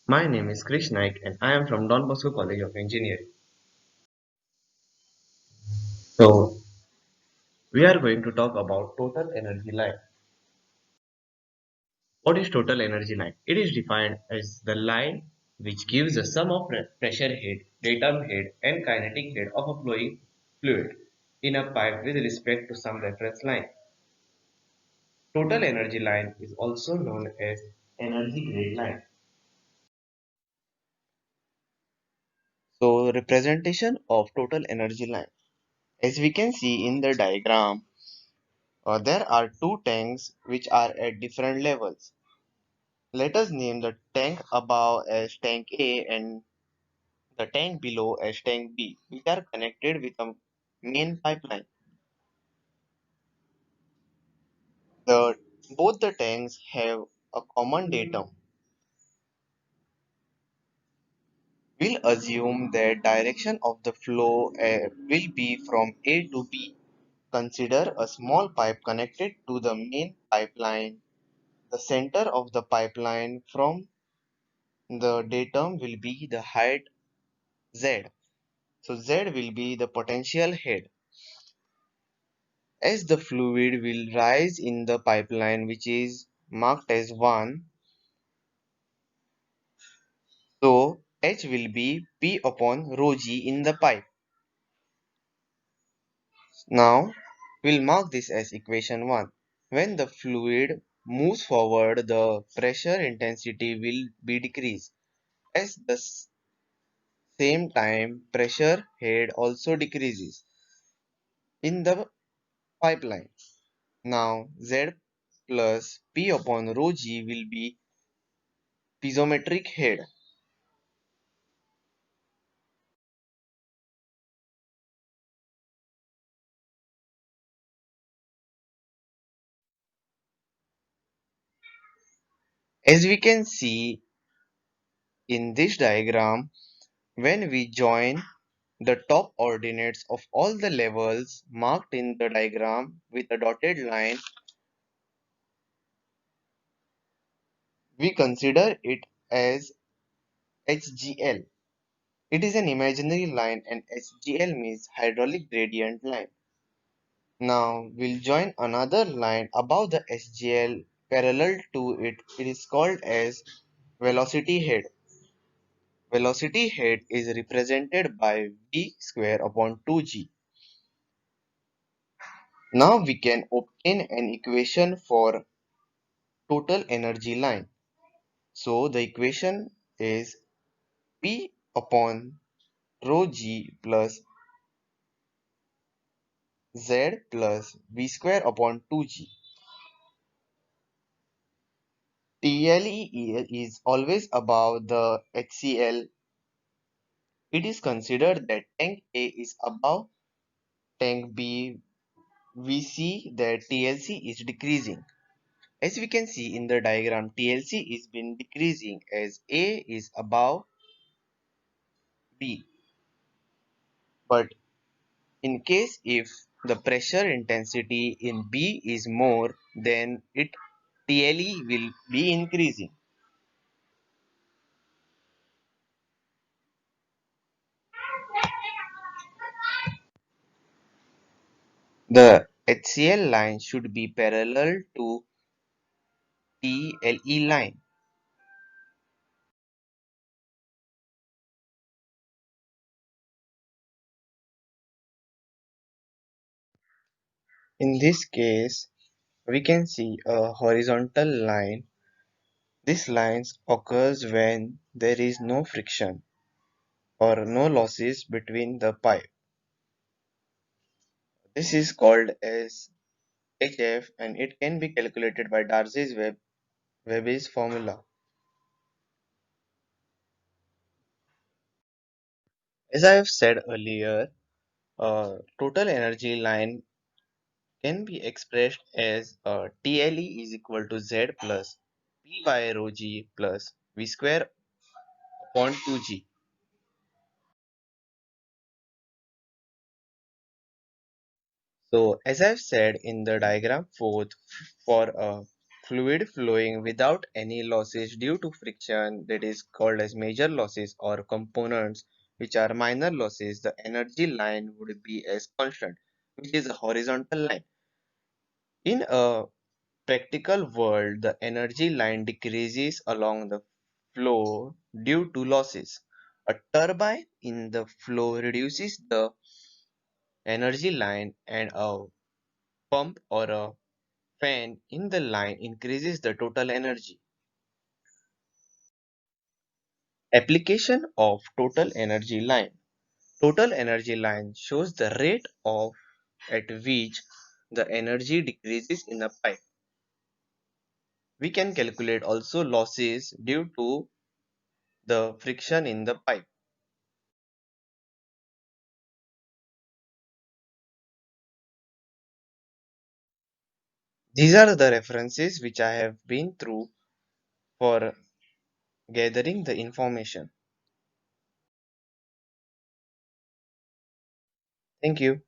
My name is Krish Naik and I am from Bosco College of Engineering. So, we are going to talk about total energy line. What is total energy line? It is defined as the line which gives the sum of pressure head, datum head and kinetic head of a flowing fluid in a pipe with respect to some reference line. Total energy line is also known as energy grade line. So, representation of total energy line. As we can see in the diagram, there are two tanks which are at different levels. Let us name the tank above as tank A and the tank below as tank B, which are connected with a main pipeline. The both the tanks have a common datum. We'll assume that direction of the flow will be from A to B. Consider a small pipe connected to the main pipeline. The center of the pipeline from the datum will be the height Z. So Z will be the potential head. As the fluid will rise in the pipeline which is marked as 1, so H will be P upon rho g in the pipe. Now we'll mark this as equation 1. When the fluid moves forward, the pressure intensity will be decreased. At the same time, pressure head also decreases in the pipeline. Now Z plus P upon rho g will be piezometric head. As we can see in this diagram, when we join the top ordinates of all the levels marked in the diagram with a dotted line, we consider it as HGL. It is an imaginary line and HGL means hydraulic gradient line. Now we'll join another line above the HGL parallel to it. It is called as velocity head. Velocity head is represented by v square upon 2g. Now we can obtain an equation for total energy line. So the equation is P upon rho g plus z plus v square upon 2g. TLE is always above the HCl. It is considered that tank A is above tank B. We see that TLC is decreasing. As we can see in the diagram, TLC is been decreasing as A is above B. But in case if the pressure intensity in B is more, then it TLE will be increasing. The HCl line should be parallel to TLE line. In this case, we can see a horizontal line. This line occurs when there is no friction or no losses between the pipe. This is called as HF and it can be calculated by Darcy's Weber's formula. As I have said earlier, total energy line can be expressed as TLE is equal to Z plus P by rho g plus V square upon 2g. So as I've said in the diagram 4th, for Fluid flowing without any losses due to friction, that is called as major losses, or components which are minor losses, the energy line would be as constant, which is a horizontal line. In a practical world, the energy line decreases along the flow due to losses. A turbine in the flow reduces the energy line, and a pump or a fan in the line increases the total energy. Application of total energy line. Total energy line shows the rate of at which the energy decreases in a pipe. We can calculate also losses due to the friction in the pipe. These are the references which I have been through for gathering the information. Thank you.